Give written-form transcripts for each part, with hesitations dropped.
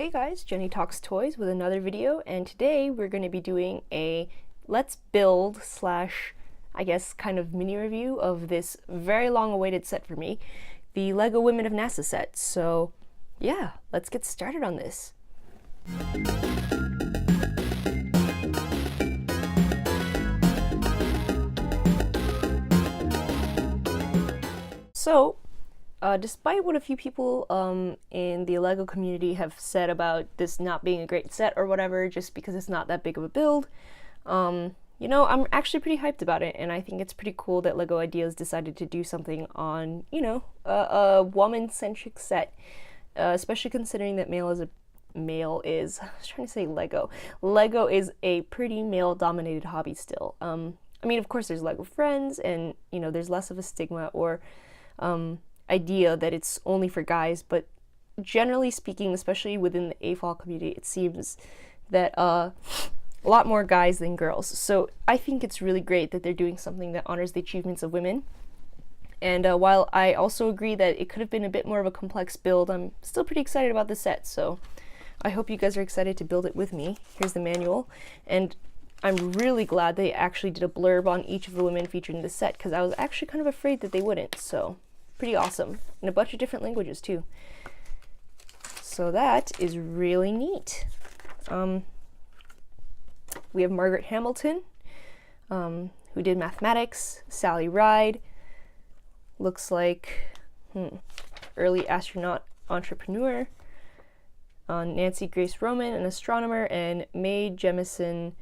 Hey guys, Jenny Talks Toys with another video, and today we're going to be doing a let's build slash I guess kind of mini review of this very long awaited set for me, the LEGO Women of NASA set. So yeah, let's get started on this. So despite what a few people in the LEGO community have said about this not being a great set or whatever, just because it's not that big of a build, you know, I'm actually pretty hyped about it, and I think it's pretty cool that LEGO Ideas decided to do something on, you know, a woman-centric set, especially considering that I was trying to say Lego. Lego is a pretty male-dominated hobby still. I mean, of course, there's LEGO Friends, and, you know, there's less of a stigma or idea that it's only for guys, but generally speaking, especially within the AFOL community, it seems that a lot more guys than girls. So I think it's really great that they're doing something that honors the achievements of women. And while I also agree that it could have been a bit more of a complex build, I'm still pretty excited about the set. So I hope you guys are excited to build it with me. Here's the manual, and I'm really glad they actually did a blurb on each of the women featured in the set, because I was actually kind of afraid that they wouldn't. So pretty awesome, in a bunch of different languages too. So that is really neat. We have Margaret Hamilton, who did mathematics, Sally Ride, looks like early astronaut entrepreneur, Nancy Grace Roman, an astronomer, and Mae Jemison,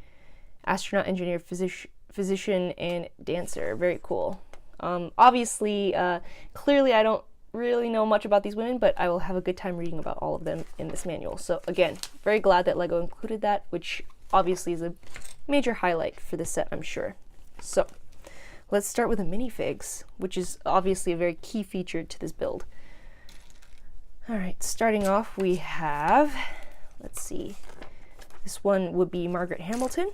astronaut, engineer, physician, and dancer. Very cool. Obviously, clearly I don't really know much about these women, but I will have a good time reading about all of them in this manual. So again, very glad that LEGO included that, which obviously is a major highlight for this set, I'm sure. So let's start with the minifigs, which is obviously a very key feature to this build. All right, starting off we have, let's see, this one would be Margaret Hamilton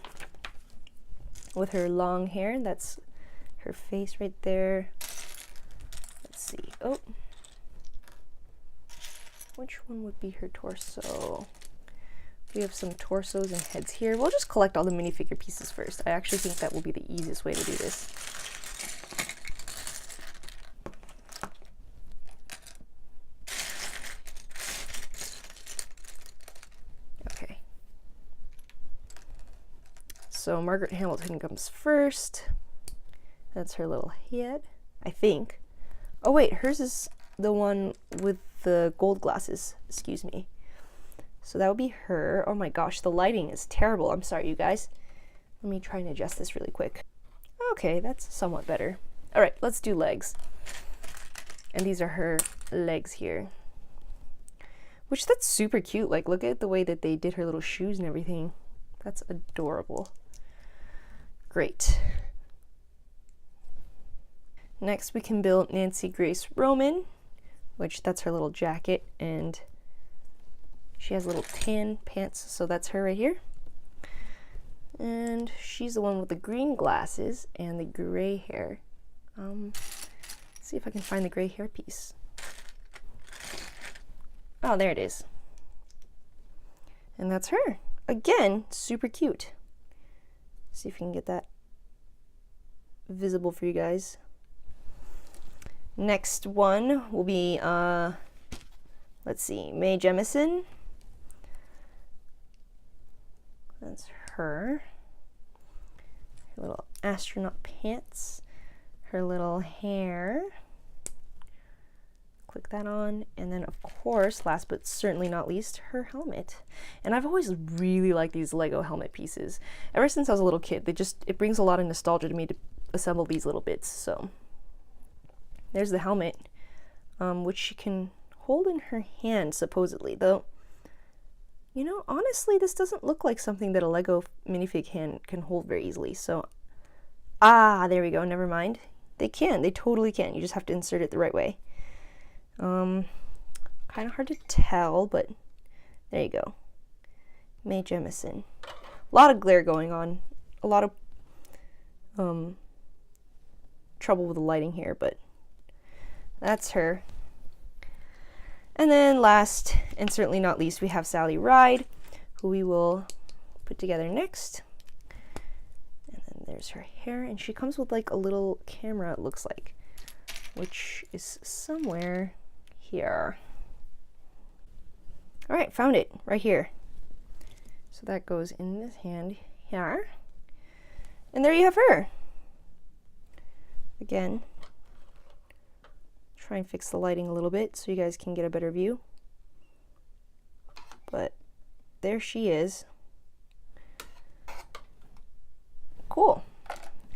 with her long hair. That's her face right there. Let's see. Oh, which one would be her torso? We have some torsos and heads here. We'll just collect all the minifigure pieces first. I actually think that will be the easiest way to do this. Okay. So Margaret Hamilton comes first. That's her little head, I think. Oh wait, hers is the one with the gold glasses, excuse me. So that would be her. Oh my gosh, the lighting is terrible. I'm sorry, you guys. Let me try and adjust this really quick. Okay, that's somewhat better. All right, let's do legs. And these are her legs here. Which, that's super cute. Like, look at the way that they did her little shoes and everything. That's adorable. Great. Next, we can build Nancy Grace Roman, which that's her little jacket, and she has little tan pants, so that's her right here. And she's the one with the green glasses and the gray hair. Let's see if I can find the gray hair piece. Oh, there it is. And that's her. Again, super cute. See if we can get that visible for you guys. Next one will be, let's see, Mae Jemison. That's her. Her little astronaut pants. Her little hair. Click that on. And then, of course, last but certainly not least, her helmet. And I've always really liked these LEGO helmet pieces. Ever since I was a little kid, it brings a lot of nostalgia to me to assemble these little bits. So there's the helmet, which she can hold in her hand, supposedly. Though, you know, honestly, this doesn't look like something that a LEGO minifig hand can hold very easily. So, there we go. Never mind. They can. They totally can. You just have to insert it the right way. Kind of hard to tell, but there you go. Mae Jemison. A lot of glare going on. A lot of trouble with the lighting here, but that's her. And then last and certainly not least, we have Sally Ride, who we will put together next. And then there's her hair, and she comes with like a little camera, it looks like, which is somewhere here. All right, found it right here. So that goes in this hand here. And there you have her. Again, try and fix the lighting a little bit so you guys can get a better view. But there she is. Cool.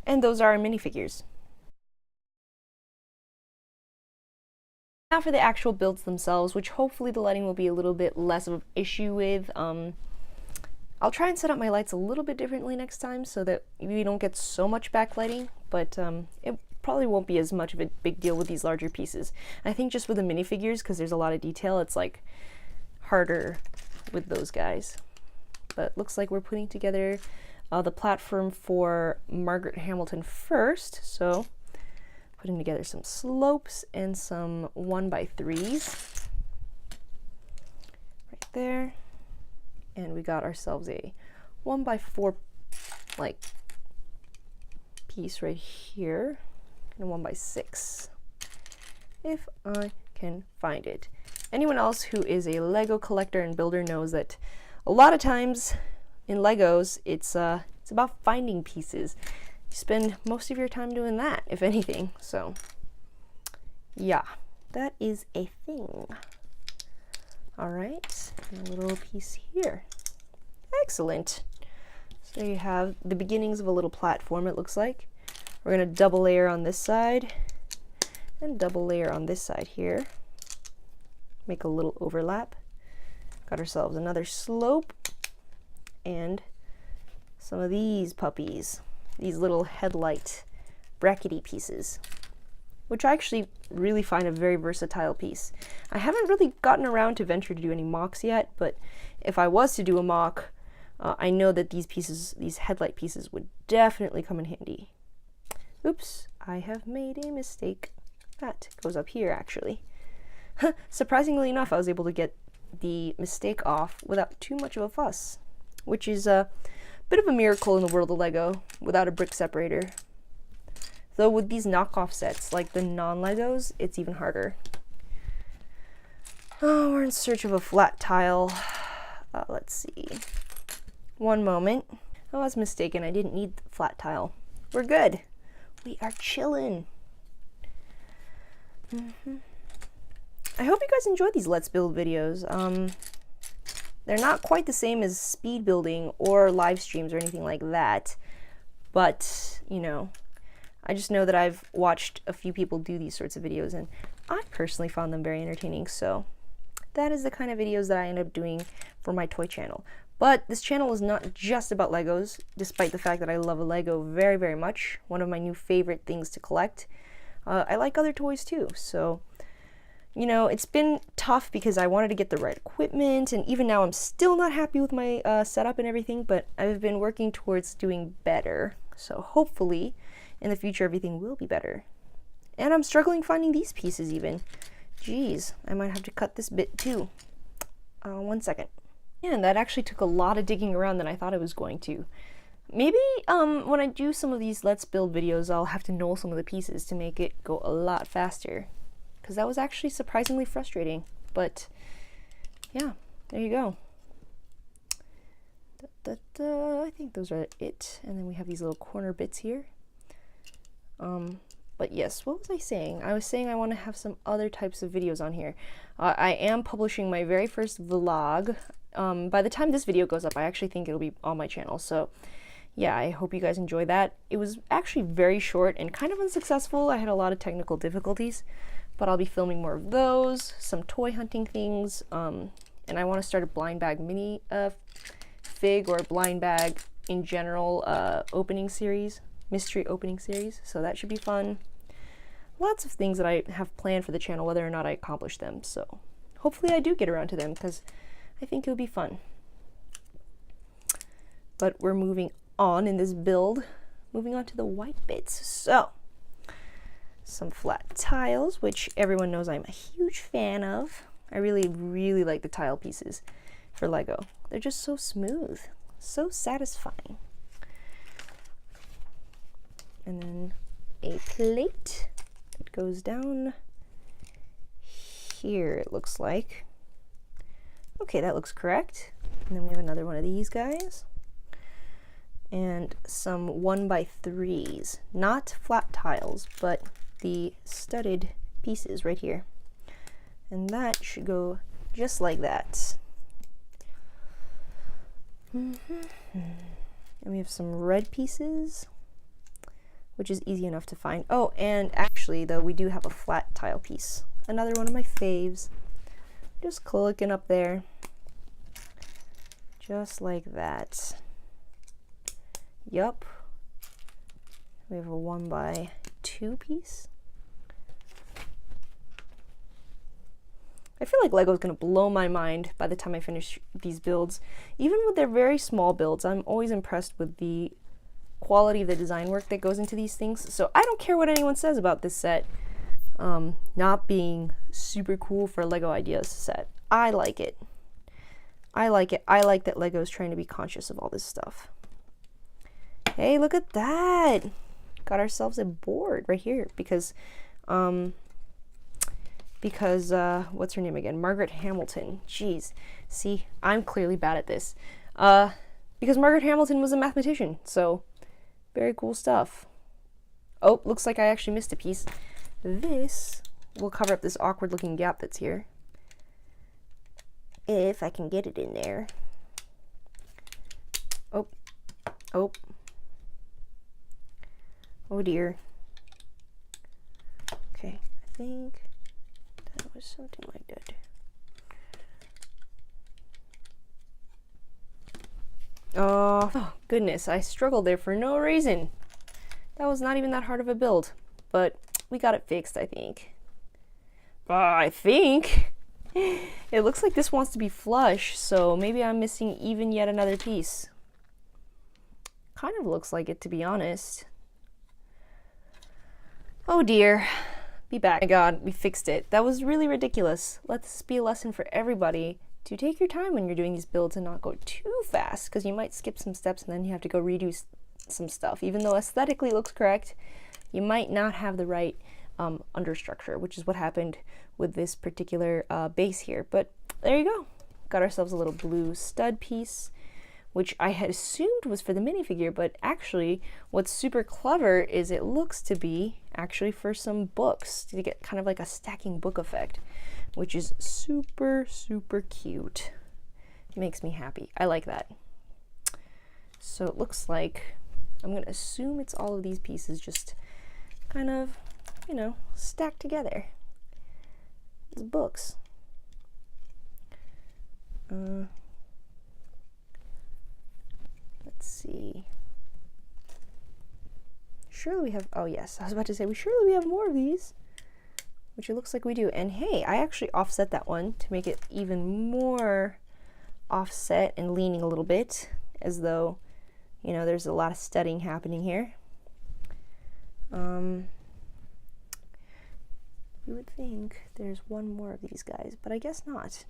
And those are our minifigures. Now for the actual builds themselves, which hopefully the lighting will be a little bit less of an issue with. I'll try and set up my lights a little bit differently next time so that we don't get so much backlighting, but it probably won't be as much of a big deal with these larger pieces. I think just with the minifigures, because there's a lot of detail, it's like harder with those guys. But looks like we're putting together the platform for Margaret Hamilton first, so putting together some slopes and some 1x3s right there. And we got ourselves a 1x4 like piece right here, and a 1x6 if I can find it. Anyone else who is a Lego collector and builder knows that a lot of times in Legos it's about finding pieces. You spend most of your time doing that, if anything. So yeah, that is a thing. All right, and a little piece here. Excellent. So there you have the beginnings of a little platform, it looks like. We're going to double layer on this side and double layer on this side here. Make a little overlap. Got ourselves another slope and some of these puppies, these little headlight brackety pieces, which I actually really find a very versatile piece. I haven't really gotten around to venture to do any mocks yet, but if I was to do a mock, I know that these pieces, these headlight pieces, would definitely come in handy. Oops, I have made a mistake. That goes up here, actually. Surprisingly enough, I was able to get the mistake off without too much of a fuss, which is a bit of a miracle in the world of Lego without a brick separator. Though with these knockoff sets, like the non-Legos, it's even harder. Oh, we're in search of a flat tile. Let's see. One moment. I was mistaken. I didn't need the flat tile. We're good. We are chillin'. I hope you guys enjoy these Let's Build videos. They're not quite the same as speed building or live streams or anything like that, but, you know, I just know that I've watched a few people do these sorts of videos, and I personally found them very entertaining, so that is the kind of videos that I end up doing for my toy channel. But this channel is not just about Legos, despite the fact that I love a Lego very, very much. One of my new favorite things to collect. I like other toys too, so, you know, it's been tough because I wanted to get the right equipment, and even now I'm still not happy with my setup and everything, but I've been working towards doing better, so hopefully in the future everything will be better. And I'm struggling finding these pieces even. Jeez, I might have to cut this bit too. 1 second. And that actually took a lot of digging around than I thought it was going to. Maybe when I do some of these Let's Build videos, I'll have to know some of the pieces to make it go a lot faster, because that was actually surprisingly frustrating. But yeah, there you go. I think those are it. And then we have these little corner bits here. But yes, what was I saying? I was saying I want to have some other types of videos on here. I am publishing my very first vlog. By the time this video goes up, I actually think it'll be on my channel. So yeah, I hope you guys enjoy that. It was actually very short and kind of unsuccessful. I had a lot of technical difficulties, but I'll be filming more of those, some toy hunting things, and I want to start a blind bag mini fig or blind bag in general opening series. Mystery opening series, so that should be fun. Lots of things that I have planned for the channel, whether or not I accomplish them, so hopefully I do get around to them, because I think it would be fun. But we're moving on in this build, moving on to the white bits. So some flat tiles, which everyone knows I'm a huge fan of. I really, really like the tile pieces for Lego. They're just so smooth, so satisfying. And then a plate that goes down here, it looks like. Okay, that looks correct. And then we have another one of these guys. And some 1x3s, not flat tiles, but the studded pieces right here. And that should go just like that. And we have some red pieces, which is easy enough to find. Oh, and actually, though, we do have a flat tile piece. Another one of my faves. Just clicking up there. Just like that. Yup. We have a 1x2 piece. I feel like Lego's gonna blow my mind by the time I finish these builds. Even with their very small builds, I'm always impressed with the quality of the design work that goes into these things. So I don't care what anyone says about this set not being super cool for Lego Ideas set. I like it. I like it. I like that Lego's trying to be conscious of all this stuff. Hey, look at that! Got ourselves a board right here because what's her name again? Margaret Hamilton. Jeez. See, I'm clearly bad at this. Because Margaret Hamilton was a mathematician, so very cool stuff. Oh, looks like I actually missed a piece. This will cover up this awkward looking gap that's here. If I can get it in there. Oh. Oh. Oh dear. Okay, I think that was something like that. Oh goodness, I struggled there for no reason. That was not even that hard of a build, but we got it fixed, I think. I think. It looks like this wants to be flush, so maybe I'm missing even yet another piece. Kind of looks like it, to be honest. Oh dear. Be back. Oh my god, we fixed it. That was really ridiculous. Let this be a lesson for everybody to take your time when you're doing these builds and not go too fast, because you might skip some steps and then you have to go redo some stuff. Even though aesthetically it looks correct, you might not have the right understructure, which is what happened with this particular base here. But there you go. Got ourselves a little blue stud piece, which I had assumed was for the minifigure, but actually what's super clever is it looks to be actually for some books to get kind of like a stacking book effect, which is super, super cute. It makes me happy. I like that. So it looks like, I'm gonna assume it's all of these pieces just kind of, you know, stacked together. It's books. Let's see. Surely we have, oh yes, I was about to say, surely we have more of these, which it looks like we do. And hey, I actually offset that one to make it even more offset and leaning a little bit, as though, you know, there's a lot of studying happening here. You would think there's one more of these guys, but I guess not.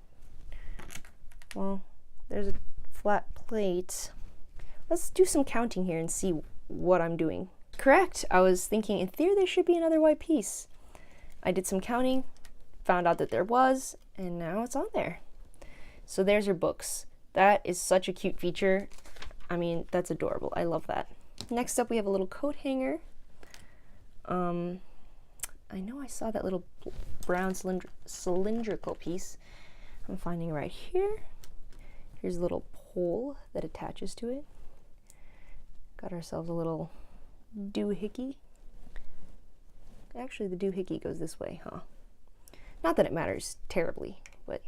Well, there's a flat plate. Let's do some counting here and see what I'm doing. Correct, I was thinking in theory there should be another white piece. I did some counting, found out that there was, and now it's on there. So there's your books. That is such a cute feature. I mean, that's adorable. I love that. Next up we have a little coat hanger. I know I saw that little brown cylindrical piece. I'm finding right here. Here's a little pole that attaches to it. Got ourselves a little doohickey. Actually, the doohickey goes this way, huh? Not that it matters terribly, but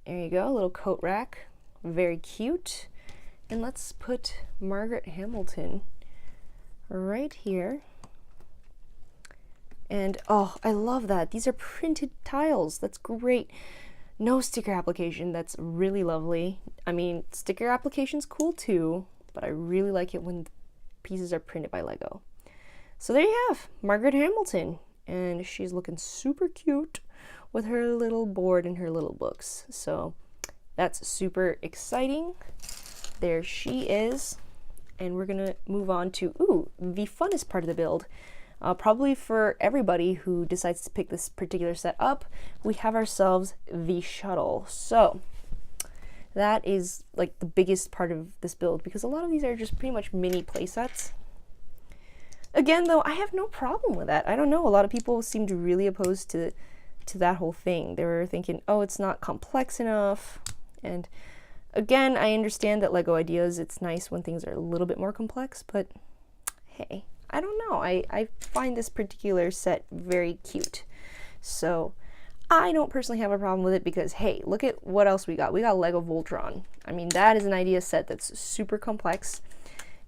there you go, a little coat rack. Very cute. And let's put Margaret Hamilton right here. And oh, I love that. These are printed tiles. That's great. No sticker application. That's really lovely. I mean, sticker application's cool too, but I really like it when pieces are printed by Lego. So there you have Margaret Hamilton, and she's looking super cute. with her little board and her little books. So that's super exciting. There she is. And we're gonna move on to, the funnest part of the build. Probably for everybody who decides to pick this particular set up, we have ourselves the shuttle. So that is like the biggest part of this build, because a lot of these are just pretty much mini play sets. Again, though, I have no problem with that. I don't know, a lot of people seemed really opposed to that whole thing. They were thinking, oh, it's not complex enough. And again, I understand that LEGO Ideas, it's nice when things are a little bit more complex, but hey, I don't know. I find this particular set very cute. So I don't personally have a problem with it because, hey, look at what else we got. We got LEGO Voltron. I mean, that is an idea set that's super complex,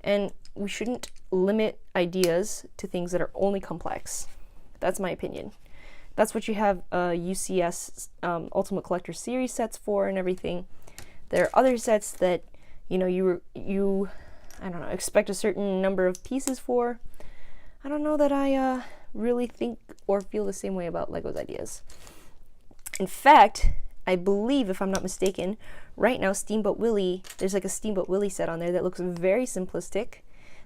and we shouldn't limit ideas to things that are only complex. That's my opinion. That's what you have UCS Ultimate Collector Series sets for and everything. There are other sets that, you know, you I don't know, expect a certain number of pieces for. I don't know that I really think or feel the same way about LEGO's Ideas. In fact, I believe, if I'm not mistaken, right now Steamboat Willie, there's like a Steamboat Willie set on there that looks very simplistic,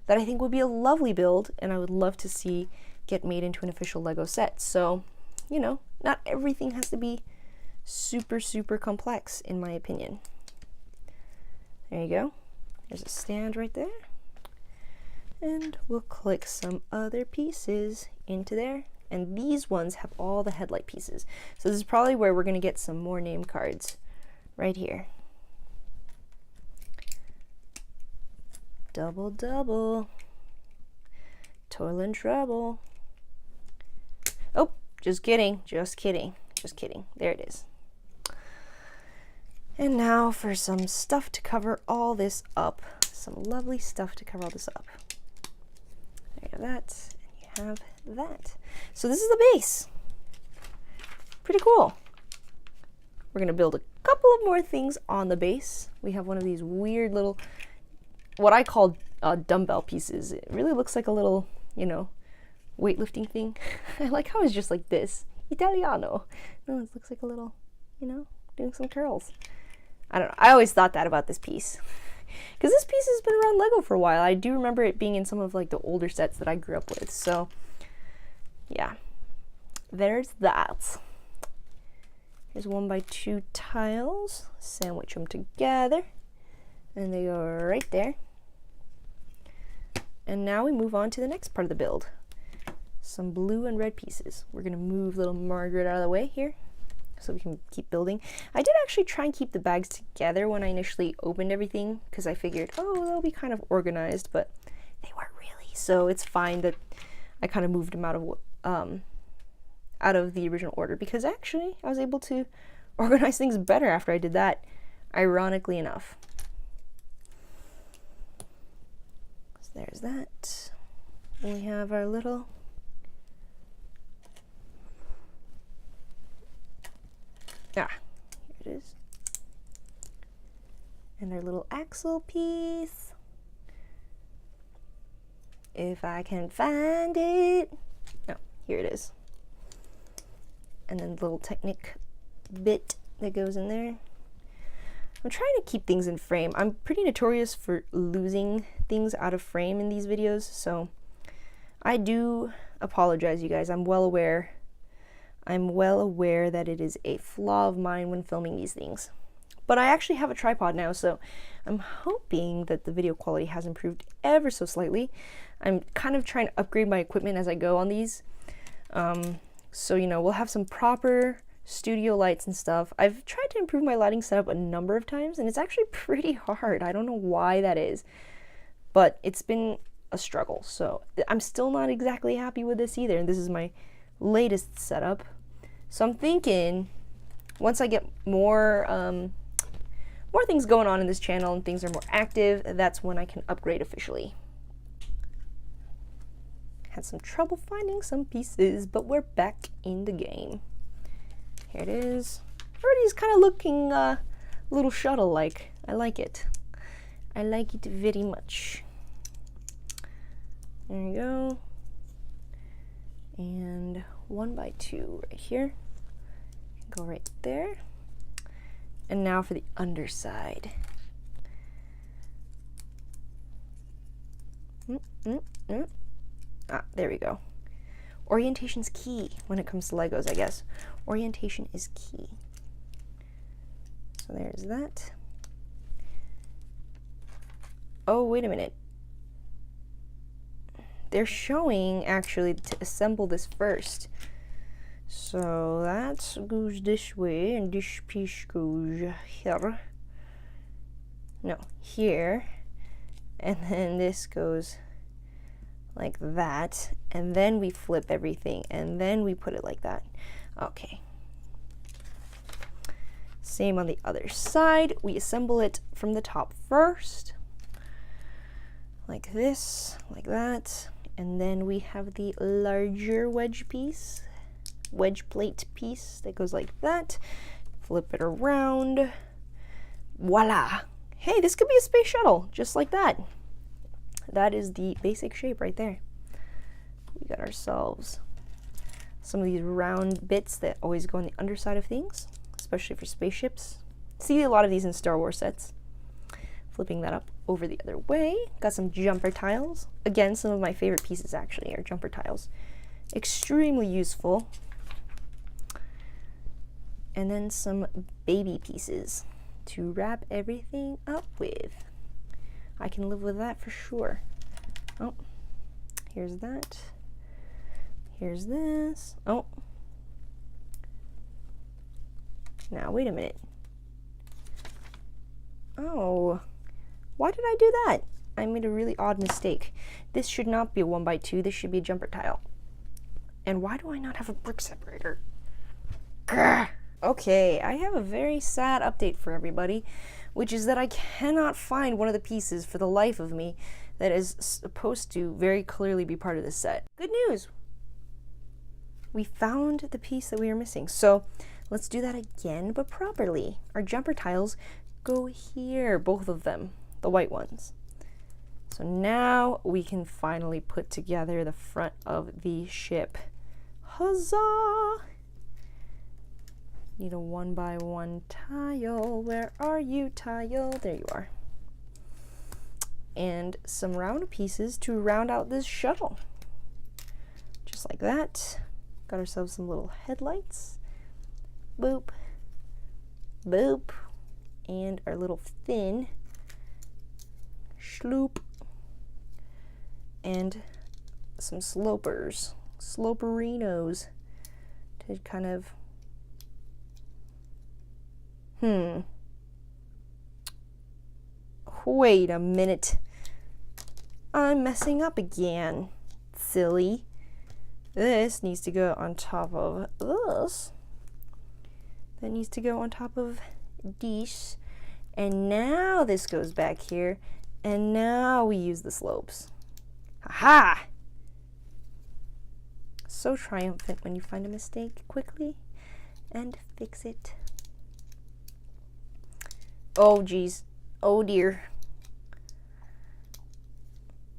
that I think would be a lovely build, and I would love to see get made into an official LEGO set. So, you know, not everything has to be super, super complex, in my opinion. There you go. There's a stand right there. And we'll click some other pieces into there. And these ones have all the headlight pieces. So this is probably where we're going to get some more name cards. Right here. Double, double. Toil and trouble. Oh, just kidding. Just kidding. Just kidding. There it is. And now for some stuff to cover all this up. Some lovely stuff to cover all this up. There you have that, and you have that. So this is the base. Pretty cool. We're gonna build a couple of more things on the base. We have one of these weird little, what I call dumbbell pieces. It really looks like a little, you know, weightlifting thing. I like how it's just like this. Italiano. No, it looks like a little, you know, doing some curls. I don't know. I always thought that about this piece. Because this piece has been around LEGO for a while. I do remember it being in some of like the older sets that I grew up with. So, yeah. There's that. Here's 1x2 tiles. Sandwich them together. And they go right there. And now we move on to the next part of the build. Some blue and red pieces. We're going to move little Margaret out of the way here, so we can keep building. I did actually try and keep the bags together when I initially opened everything, because I figured, oh, they'll be kind of organized, but they weren't really. So it's fine that I kind of moved them out of the original order, because actually I was able to organize things better after I did that, ironically enough. So there's that. And we have our little here it is. And our little axle piece. If I can find it. Oh, here it is. And then the little Technic bit that goes in there. I'm trying to keep things in frame. I'm pretty notorious for losing things out of frame in these videos, so I do apologize, you guys. I'm well aware that it is a flaw of mine when filming these things. But I actually have a tripod now, so I'm hoping that the video quality has improved ever so slightly. I'm kind of trying to upgrade my equipment as I go on these. So, you know, we'll have some proper studio lights and stuff. I've tried to improve my lighting setup a number of times, and it's actually pretty hard. I don't know why that is, but it's been a struggle. So I'm still not exactly happy with this either, and this is my latest setup. So I'm thinking once I get more things going on in this channel and things are more active, that's when I can upgrade officially. Had some trouble finding some pieces, but we're back in the game. Here it is. Already kind of looking a little shuttle-like. I like it. I like it very much. There you go. And 1x2 right here. Go right there. And now for the underside. Ah, there we go. Orientation's key when it comes to Legos, I guess. Orientation is key. So there's that. Oh, wait a minute. They're showing actually to assemble this first. So that goes this way, and this piece goes here. No, here. And then this goes like that. And then we flip everything, and then we put it like that. Okay. Same on the other side. We assemble it from the top first. Like this, like that. And then we have the larger wedge piece. Wedge plate piece that goes like that. Flip it around. Voila! Hey, this could be a space shuttle, just like that. That is the basic shape right there. We got ourselves some of these round bits that always go on the underside of things, especially for spaceships. See a lot of these in Star Wars sets. Flipping that up over the other way. Got some jumper tiles. Again, some of my favorite pieces actually are jumper tiles. Extremely useful. And then some baby pieces to wrap everything up with. I can live with that for sure. Oh, here's that. Here's this. Oh. Now, wait a minute. Oh, why did I do that? I made a really odd mistake. This should not be a 1x2. This should be a jumper tile. And why do I not have a brick separator? Grr. Okay, I have a very sad update for everybody, which is that I cannot find one of the pieces for the life of me that is supposed to very clearly be part of this set. Good news! We found the piece that we were missing. So let's do that again, but properly. Our jumper tiles go here, both of them, the white ones. So now we can finally put together the front of the ship. Huzzah! Need a 1x1 tile. Where are you, tile? There you are. And some round pieces to round out this shuttle. Just like that. Got ourselves some little headlights. Boop. Boop. And our little fin. Schloop. And some slopers. Sloperinos. To kind of wait a minute. I'm messing up again. Silly. This needs to go on top of this. That needs to go on top of this. And now this goes back here. And now we use the slopes. Ha-ha! So triumphant when you find a mistake quickly and fix it. Oh geez, oh dear.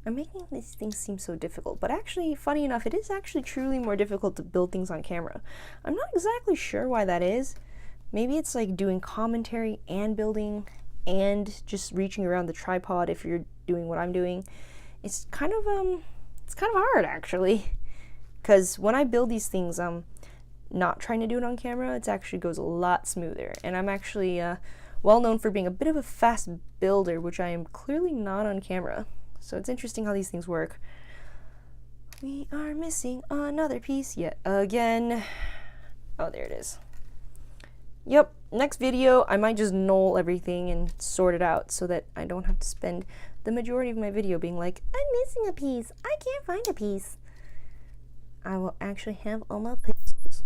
I'm making these things seem so difficult, but actually, funny enough, it is actually truly more difficult to build things on camera. I'm not exactly sure why that is. Maybe it's like doing commentary and building and just reaching around the tripod if you're doing what I'm doing. It's kind of hard actually. Because when I build these things, I'm not trying to do it on camera, it actually goes a lot smoother. And I'm actually well known for being a bit of a fast builder, which I am clearly not on camera. So it's interesting how these things work. We are missing another piece yet again. Oh, there it is. Yep, next video I might just null everything and sort it out so that I don't have to spend the majority of my video being like, I'm missing a piece, I can't find a piece. I will actually have all my pieces.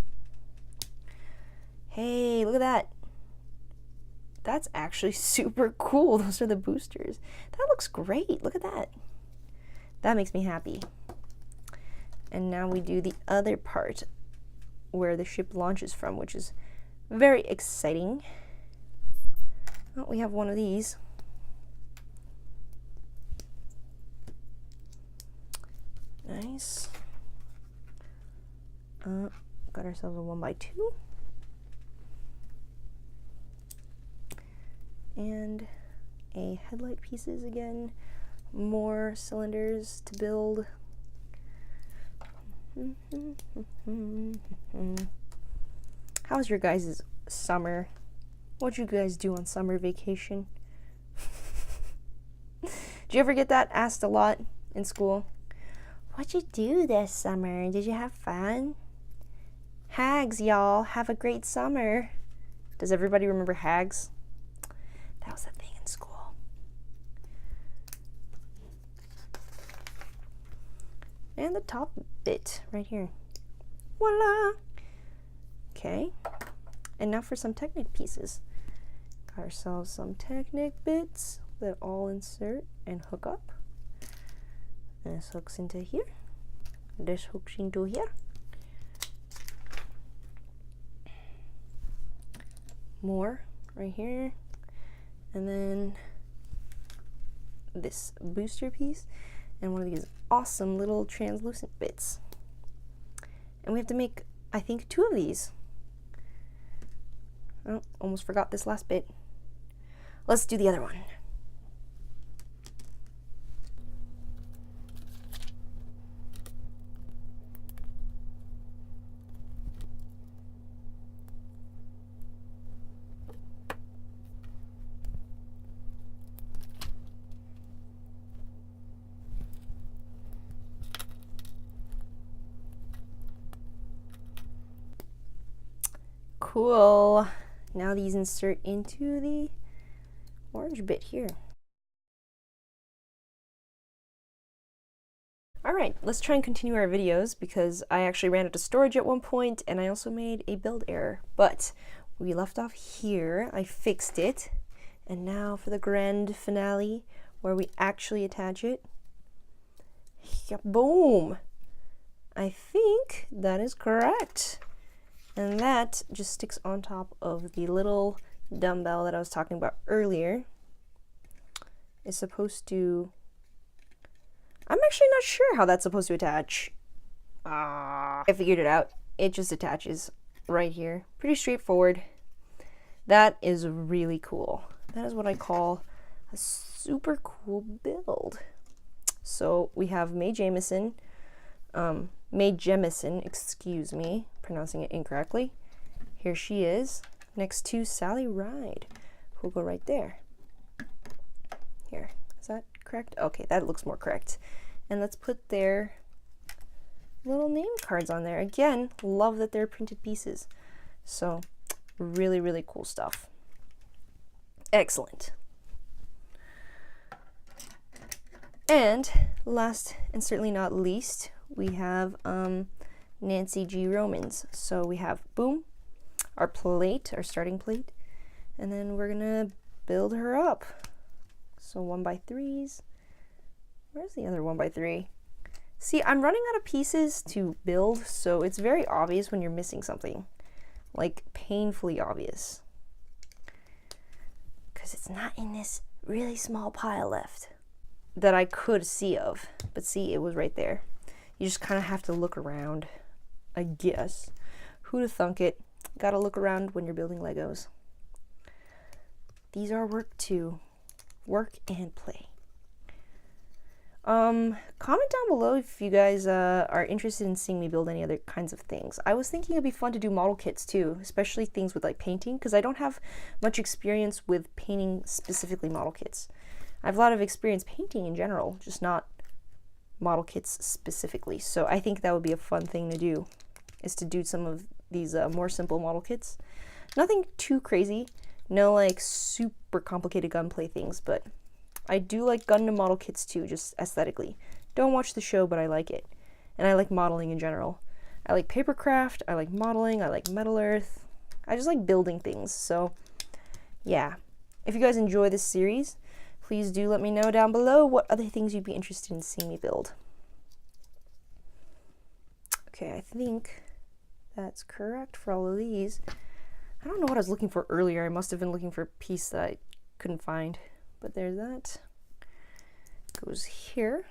Hey, look at that. That's actually super cool. Those are the boosters. That looks great. Look at that. That makes me happy. And now we do the other part where the ship launches from, which is very exciting. Oh, we have one of these. Nice. Got ourselves a 1x2. and a headlight pieces again, more cylinders to build. How's your guys' summer? What'd you guys do on summer vacation? Do you ever get that asked a lot in school? What'd you do this summer? Did you have fun? Hags, y'all. Have a great summer. Does everybody remember hags? That was a thing in school. And the top bit right here. Voila! Okay. And now for some Technic pieces. Got ourselves some Technic bits that all insert and hook up. This hooks into here. This hooks into here. More right here. And then this booster piece and one of these awesome little translucent bits. And we have to make, I think, 2 of these. Oh, almost forgot this last bit. Let's do the other one. Cool. Now these insert into the orange bit here. Alright, let's try and continue our videos because I actually ran out of storage at one point and I also made a build error. But we left off here, I fixed it, and now for the grand finale where we actually attach it. Yeah, boom! I think that is correct. And that just sticks on top of the little dumbbell that I was talking about earlier. It's supposed to... I'm actually not sure how that's supposed to attach. I figured it out. It just attaches right here. Pretty straightforward. That is really cool. That is what I call a super cool build. So we have Mae Jemison, excuse me, pronouncing it incorrectly. Here she is, next to Sally Ride, who'll go right there. Here, is that correct? Okay, that looks more correct. And let's put their little name cards on there. Again, love that they're printed pieces. So, really, really cool stuff. Excellent. And last and certainly not least, we have Nancy G. Romans. So we have, boom, our plate, our starting plate, and then we're gonna build her up. So 1x3s. Where's the other 1x3? See, I'm running out of pieces to build, so it's very obvious when you're missing something. Like, painfully obvious. Because it's not in this really small pile left that I could see of. But see, it was right there. You just kind of have to look around, I guess. Who'da thunk it? Gotta look around when you're building Legos. These are work too. Work and play. Comment down below if you guys are interested in seeing me build any other kinds of things. I was thinking it'd be fun to do model kits too, especially things with like painting, because I don't have much experience with painting specifically model kits. I have a lot of experience painting in general, just not model kits specifically. So I think that would be a fun thing to do, is to do some of these more simple model kits. Nothing too crazy, no like super complicated gunplay things, but I do like Gundam model kits too, just aesthetically. Don't watch the show, but I like it. And I like modeling in general. I like papercraft, I like modeling, I like Metal Earth. I just like building things, so yeah. If you guys enjoy this series, please do let me know down below what other things you'd be interested in seeing me build. Okay, I think that's correct for all of these. I don't know what I was looking for earlier. I must have been looking for a piece that I couldn't find. But there's that. Goes here.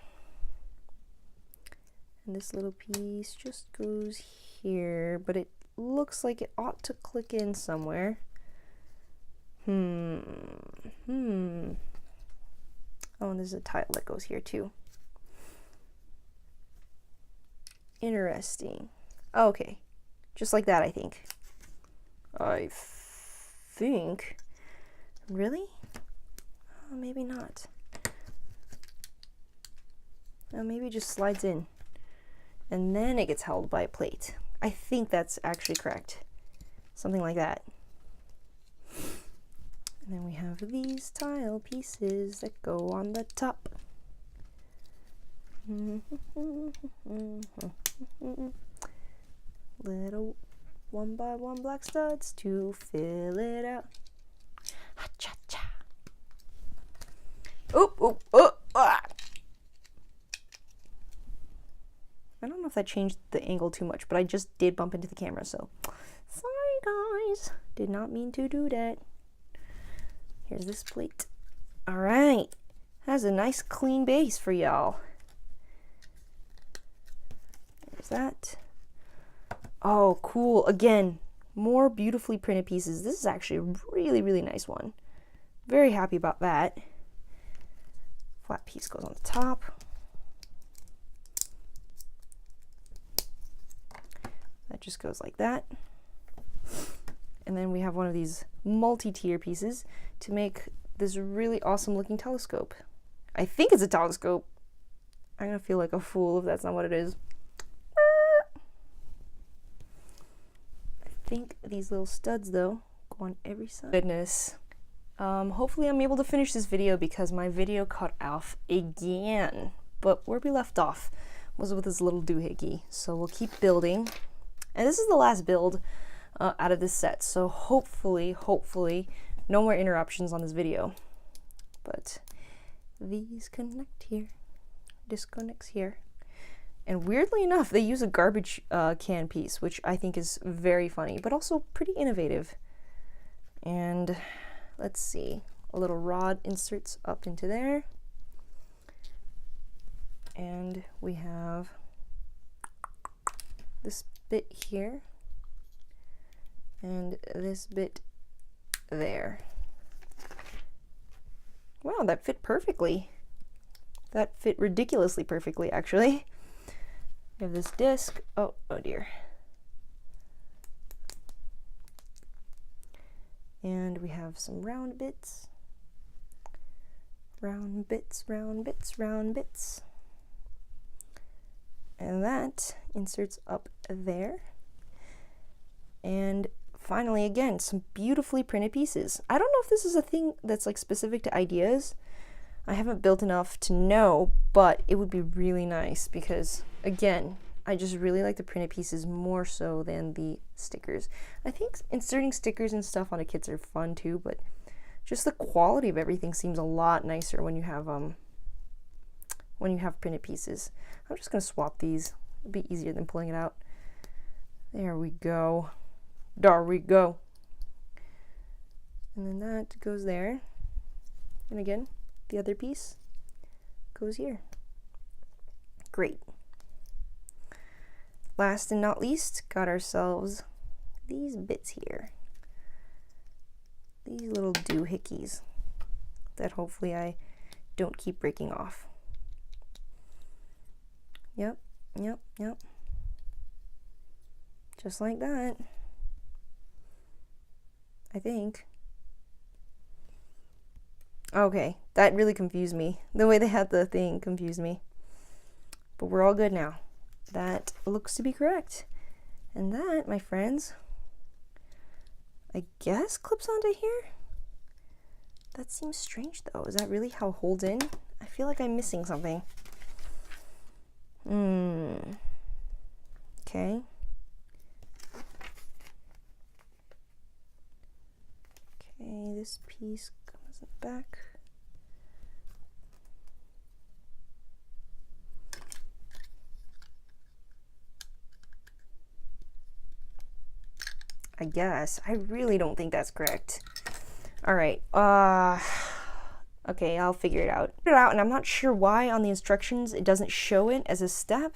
And this little piece just goes here. But it looks like it ought to click in somewhere. Oh, and there's a tile that goes here too. Interesting. Okay, just like that, I think. Really? Oh, maybe not. Oh, maybe it just slides in and then it gets held by a plate. I think that's actually correct. Something like that. And then we have these tile pieces that go on the top. Little 1x1 black studs to fill it out. Ha-cha-cha. Oop, oop, oop, ah. I don't know if that changed the angle too much, but I just did bump into the camera, so sorry guys. Did not mean to do that. Here's this plate. All right, has a nice clean base for y'all. There's that. Oh, cool. Again, more beautifully printed pieces. This is actually a really, really nice one. Very happy about that. Flat piece goes on the top. That just goes like that. And then we have one of these multi-tier pieces to make this really awesome looking telescope. I think it's a telescope. I'm gonna feel like a fool if that's not what it is. I think these little studs though go on every side. Goodness. Hopefully I'm able to finish this video because my video cut off again. But where we left off was with this little doohickey. So we'll keep building. And this is the last build out of this set. So hopefully, no more interruptions on this video. But these connect here, disconnects here. And weirdly enough, they use a garbage can piece, which I think is very funny, but also pretty innovative. And let's see, a little rod inserts up into there. And we have this bit here and this bit there. Wow, that fit perfectly. That fit ridiculously perfectly, actually. We have this disc. Oh dear. And we have some round bits. Round bits, round bits, round bits. And that inserts up there. And finally, again, some beautifully printed pieces. I don't know if this is a thing that's like specific to ideas. I haven't built enough to know, but it would be really nice because, again, I just really like the printed pieces more so than the stickers. I think inserting stickers and stuff onto kits are fun too, but just the quality of everything seems a lot nicer when you have printed pieces. I'm just gonna swap these. It'll be easier than pulling it out. There we go. There we go. And then that goes there. And again, the other piece goes here. Great. Last and not least, got ourselves these bits here. These little doohickeys that hopefully I don't keep breaking off. Yep. Just like that. I think. Okay, that really confused me. The way they had the thing confused me. But we're all good now. That looks to be correct. And that, my friends, I guess clips onto here? That seems strange though. Is that really how it holds in? I feel like I'm missing something. Okay. Okay, this piece comes in the back. I guess. I really don't think that's correct. All right. Okay, I'll figure it out. And I'm not sure why on the instructions it doesn't show it as a step,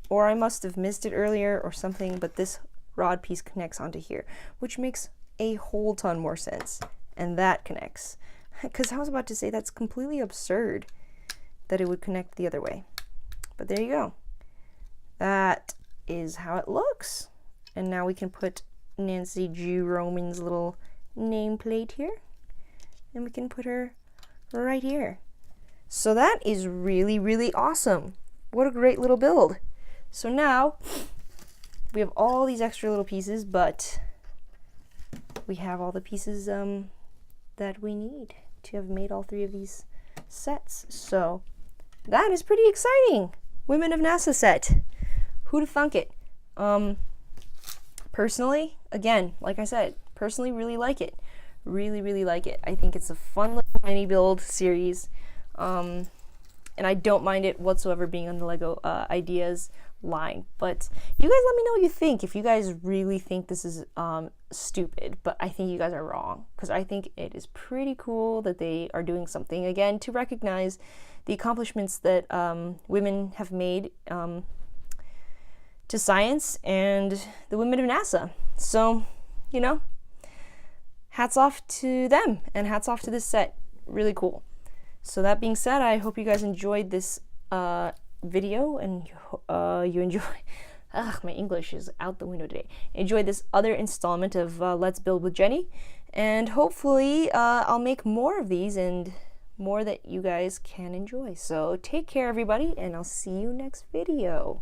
or I must have missed it earlier or something, but this rod piece connects onto here, which makes a whole ton more sense. and that connects. Because I was about to say that's completely absurd that it would connect the other way. But there you go. That is how it looks. And now we can put Nancy G. Roman's little nameplate here. And we can put her right here. So that is really, really awesome. What a great little build. So now we have all these extra little pieces, but we have all the pieces that we need to have made all 3 of these sets. So that is pretty exciting. Women of NASA set. Who'd have thunk it? Personally, again, like I said, personally really like it. Really, really like it. I think it's a fun little mini build series. And I don't mind it whatsoever being on the Lego ideas line. But you guys let me know what you think. If you guys really think this is stupid, but I think you guys are wrong, because I think it is pretty cool that they are doing something again to recognize the accomplishments that women have made to science and the women of NASA. So, you know, hats off to them and hats off to this set. Really cool. So that being said, I hope you guys enjoyed this video and you enjoy. My English is out the window today. Enjoyed this other installment of Let's Build with Jenny, and hopefully I'll make more of these and more that you guys can enjoy. So take care, everybody, and I'll see you next video.